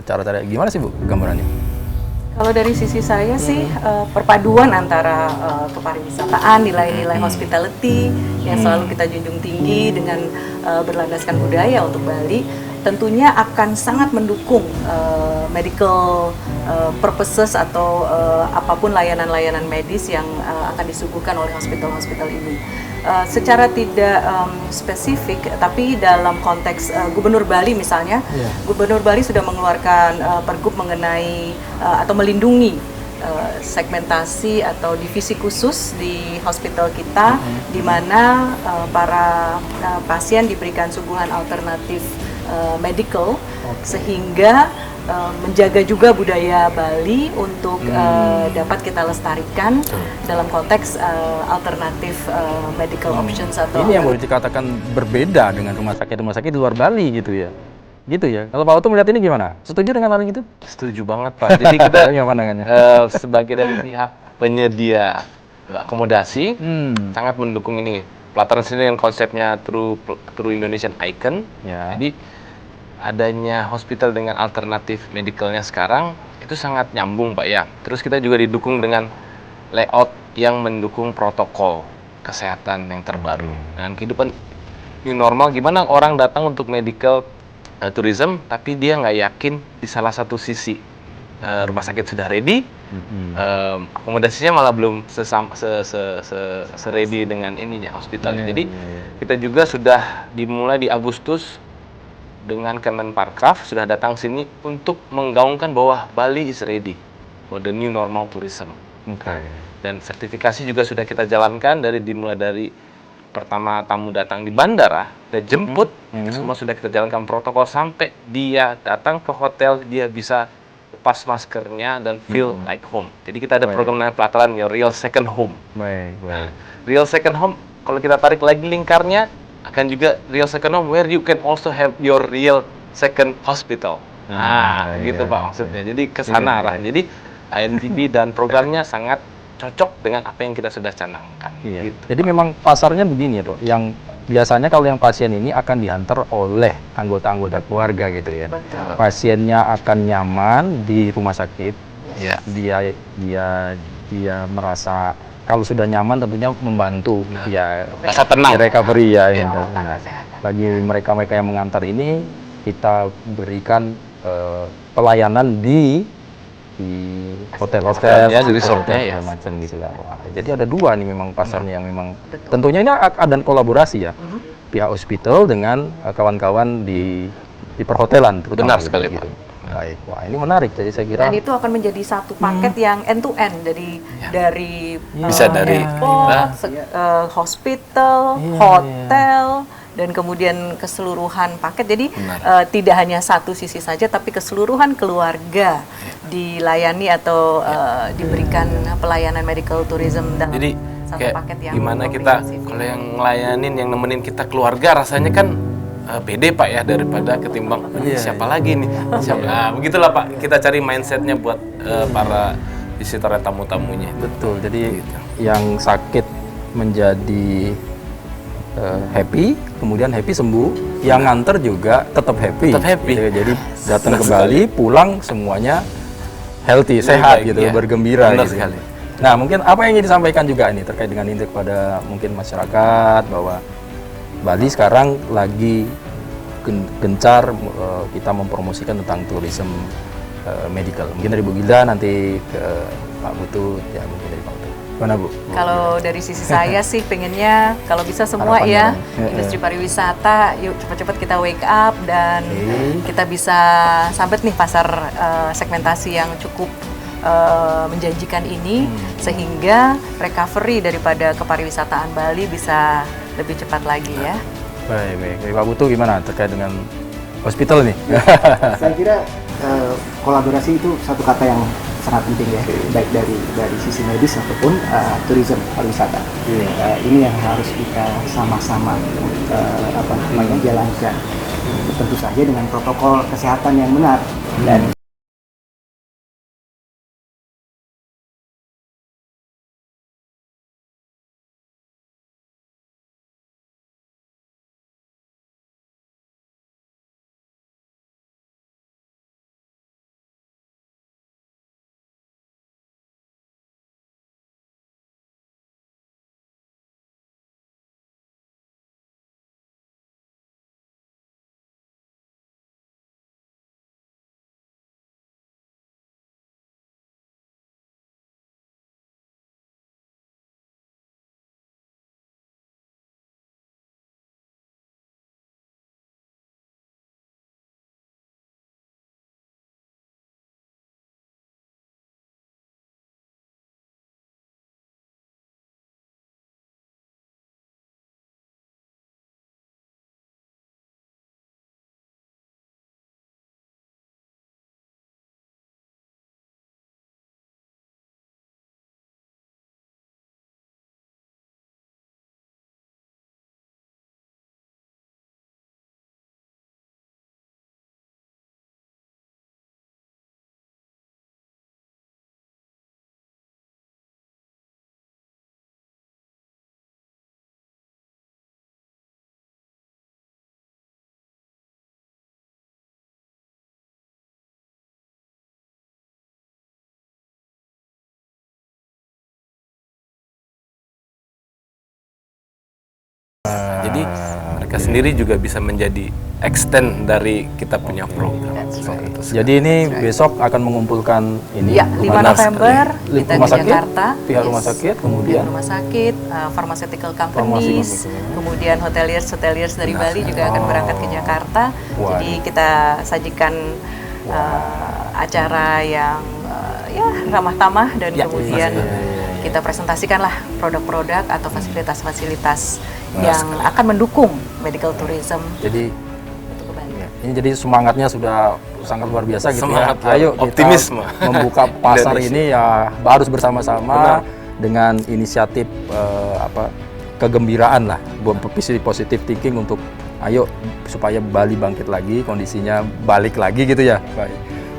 Cara-cara gimana sih Bu gambarannya? Kalau dari sisi saya sih perpaduan antara kepariwisataan, nilai-nilai hospitality yang selalu kita junjung tinggi dengan berlandaskan budaya untuk Bali, tentunya akan sangat mendukung medical purposes atau apapun layanan-layanan medis yang akan disuguhkan oleh hospital-hospital ini. Secara tidak spesifik, tapi dalam konteks Gubernur Bali misalnya, Gubernur Bali sudah mengeluarkan pergub mengenai atau melindungi segmentasi atau divisi khusus di hospital kita, di mana para pasien diberikan suguhan alternatif medical, sehingga menjaga juga budaya Bali untuk dapat kita lestarikan dalam konteks alternatif medical options atau Ini yang boleh dikatakan berbeda dengan rumah sakit di luar Bali gitu ya. Gitu ya. Kalau Pak Oto melihat ini gimana? Setuju dengan hal itu? Setuju banget Pak. Jadi kita Gimana pandangannya? sebagai dari pihak penyedia akomodasi sangat mendukung ini. Pelataran sini dengan konsepnya True Indonesian Icon. Ya. Jadi adanya hospital dengan alternatif medicalnya sekarang itu sangat nyambung Pak ya. Terus kita juga didukung dengan layout yang mendukung protokol kesehatan yang terbaru. Dan kehidupan new normal, gimana orang datang untuk medical tourism tapi dia nggak yakin di salah satu sisi rumah sakit sudah ready, akomodasinya malah belum ready dengan ininya hospital. Jadi kita juga sudah dimulai di Agustus dengan Kemenparekraf sudah datang sini untuk menggaungkan bahwa Bali is ready for the new normal tourism. Dan sertifikasi juga sudah kita jalankan dimulai dari pertama tamu datang di bandara, kita jemput, semua sudah kita jalankan protokol sampai dia datang ke hotel, dia bisa lepas maskernya dan feel like home. Jadi kita ada program namanya pelataran Your Real Second Home. Real Second Home, kalau kita tarik lagi lingkarnya, akan juga Real Second Home where you can also have your real second hospital. Gitu Pak maksudnya. Jadi ke sana arah. Jadi INTP dan programnya sangat cocok dengan apa yang kita sudah canangkan. Gitu. Jadi memang pasarnya begini ya, Dok. Yang biasanya kalau yang pasien ini akan diantar oleh anggota-anggota keluarga gitu ya. Betul. Pasiennya akan nyaman di rumah sakit. Ya. Dia merasa kalau sudah nyaman tentunya membantu ya Rasa tenang. recovery ya. Nah, bagi mereka-mereka yang mengantar ini kita berikan pelayanan di hotel-hotel ya, di resortnya ya. macam gitu lah. Jadi ada dua nih memang pasarnya yang memang tentunya ini ada kolaborasi ya pihak hospital dengan kawan-kawan di perhotelan terutama. Benar sekali gitu. Pak. Baik, wah ini menarik. Jadi saya kira dan itu akan menjadi satu paket yang end to end dari Bisa dari airport, hospital, hotel, dan kemudian keseluruhan paket. Jadi tidak hanya satu sisi saja, tapi keseluruhan keluarga dilayani atau diberikan pelayanan medical tourism dalam Jadi satu kayak paket yang gimana kita kalau yang ngelayanin, yang nemenin kita keluarga rasanya kan pede Pak ya daripada ketimbang siapa lagi nih siapa. Nah, begitulah Pak kita cari mindsetnya buat para visitor dan tamu-tamunya. betul. Jadi yang sakit menjadi happy, kemudian happy sembuh, yang nganter juga tetap happy. Tetap happy. Gitu. Jadi datang ke Bali, pulang semuanya healthy, sehat baik, gitu, ya. bergembira. Benar gitu. sekali. Nah, mungkin apa yang ingin disampaikan juga ini terkait dengan ini kepada mungkin masyarakat bahwa Bali sekarang lagi gencar kita mempromosikan tentang tourism medical. Mungkin dari Bu Gilda, nanti ke Pak Butut, ya mungkin dari Pak Butut. Gimana Bu? Kalau dari sisi saya sih pengennya kalau bisa semua Harapannya ya industri pariwisata yuk cepat-cepat kita wake up dan kita bisa sambet nih pasar segmentasi yang cukup menjanjikan ini sehingga recovery daripada kepariwisataan Bali bisa lebih cepat lagi ya. Baik. Dari Pak Butuh gimana terkait dengan hospital nih? Saya kira kolaborasi itu satu kata yang sangat penting ya, baik dari sisi medis ataupun tourism pariwisata. Ini yang harus kita sama-sama jalankan. Tentu saja dengan protokol kesehatan yang benar dan Jadi mereka sendiri juga bisa menjadi extend dari kita punya program. Seperti itu. Jadi ini besok akan mengumpulkan ini Ya, 5 Benar November sekali. kita Rumah ke sakit, Jakarta. pihak rumah sakit, kemudian Pihak rumah sakit, pharmaceutical Farmasi companies, company. kemudian hoteliers dari Bali juga akan berangkat ke Jakarta. Wah. Jadi kita sajikan acara yang ya ramah tamah dan kemudian kita presentasikanlah produk-produk atau fasilitas-fasilitas yang akan mendukung medical tourism jadi untuk ke Bali. ini jadi semangatnya sudah sangat luar biasa gitu Semangat ya. Ayo kita optimisme. membuka pasar Indonesia. ini ya harus bersama-sama dengan inisiatif kegembiraan lah, positif thinking untuk ayo supaya Bali bangkit lagi, kondisinya balik lagi gitu ya.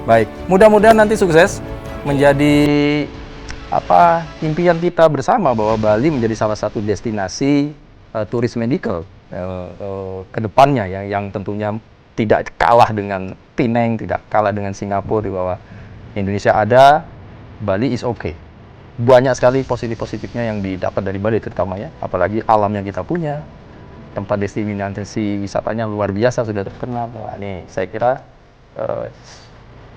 Baik. Mudah-mudahan nanti sukses menjadi impian kita bersama bahwa Bali menjadi salah satu destinasi turis medical ke depannya ya, yang tentunya tidak kalah dengan Penang, tidak kalah dengan Singapura, di bawah Indonesia ada, Bali is okay. Banyak sekali positif-positifnya yang didapat dari Bali terutama ya, apalagi alam yang kita punya, tempat destinasi wisatanya luar biasa, sudah terkenal. Wah, nih saya kira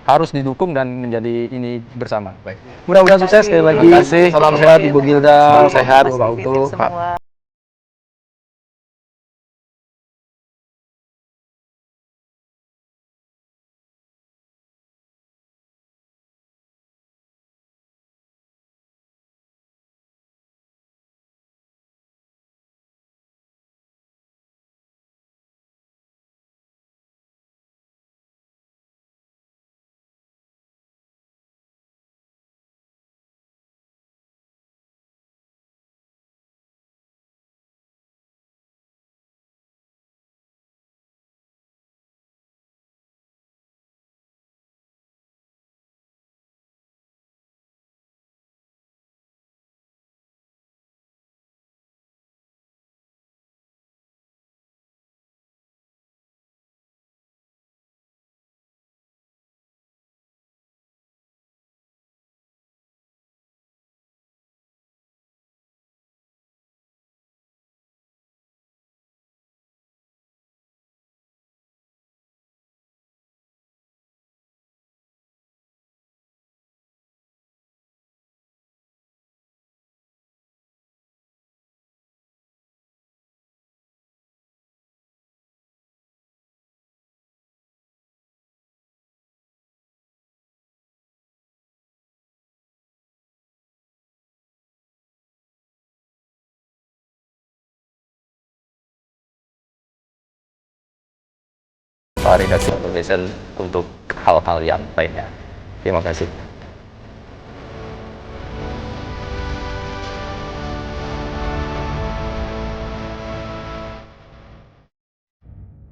harus didukung dan menjadi ini bersama. Baik. Mudah-mudahan sukses sekali lagi. Terima kasih. Salam sehat Ibu Gilda. Salam sehat. Pak Uto. Semua. Redaksi Foundation untuk hal-hal yang lainnya. Terima kasih.